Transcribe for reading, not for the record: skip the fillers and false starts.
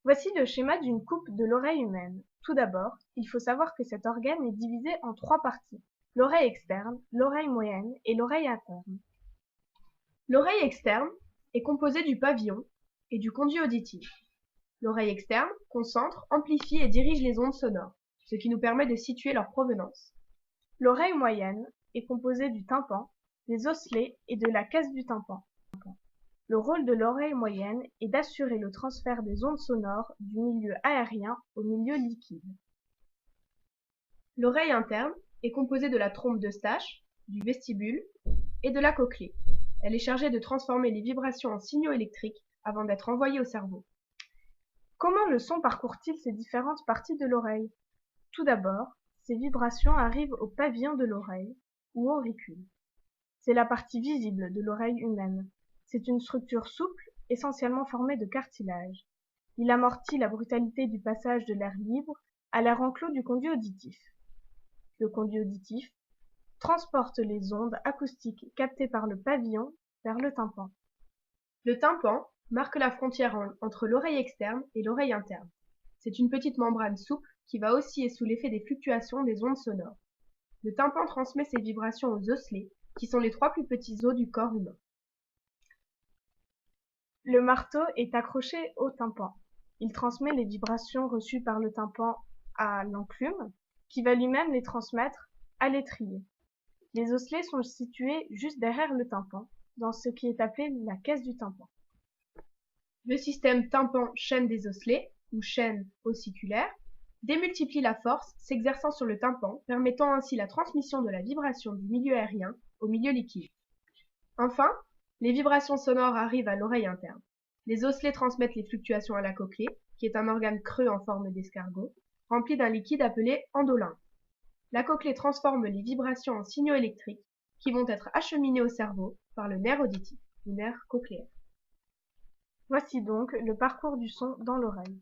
Voici le schéma d'une coupe de l'oreille humaine. Tout d'abord, il faut savoir que cet organe est divisé en trois parties: l'oreille externe, l'oreille moyenne et l'oreille interne. L'oreille externe est composée du pavillon et du conduit auditif. L'oreille externe concentre, amplifie et dirige les ondes sonores, ce qui nous permet de situer leur provenance. L'oreille moyenne est composée du tympan, des osselets et de la caisse du tympan. Le rôle de l'oreille moyenne est d'assurer le transfert des ondes sonores du milieu aérien au milieu liquide. L'oreille interne est composée de la trompe d'Eustache, du vestibule et de la cochlée. Elle est chargée de transformer les vibrations en signaux électriques avant d'être envoyées au cerveau. Comment le son parcourt-il ces différentes parties de l'oreille? Tout d'abord, ces vibrations arrivent au pavillon de l'oreille, ou auricule. C'est la partie visible de l'oreille humaine. C'est une structure souple, essentiellement formée de cartilage. Il amortit la brutalité du passage de l'air libre à l'air enclos du conduit auditif. Le conduit auditif transporte les ondes acoustiques captées par le pavillon vers le tympan. Le tympan marque la frontière entre l'oreille externe et l'oreille interne. C'est une petite membrane souple qui va osciller sous l'effet des fluctuations des ondes sonores. Le tympan transmet ses vibrations aux osselets, qui sont les trois plus petits os du corps humain. Le marteau est accroché au tympan. Il transmet les vibrations reçues par le tympan à l'enclume, qui va lui-même les transmettre à l'étrier. Les osselets sont situés juste derrière le tympan, dans ce qui est appelé la caisse du tympan. Le système tympan-chaîne des osselets, ou chaîne ossiculaire, démultiplie la force s'exerçant sur le tympan, permettant ainsi la transmission de la vibration du milieu aérien au milieu liquide. Enfin, les vibrations sonores arrivent à l'oreille interne. Les osselets transmettent les fluctuations à la cochlée, qui est un organe creux en forme d'escargot, rempli d'un liquide appelé endolymphe. La cochlée transforme les vibrations en signaux électriques, qui vont être acheminés au cerveau par le nerf auditif, ou nerf cochléaire. Voici donc le parcours du son dans l'oreille.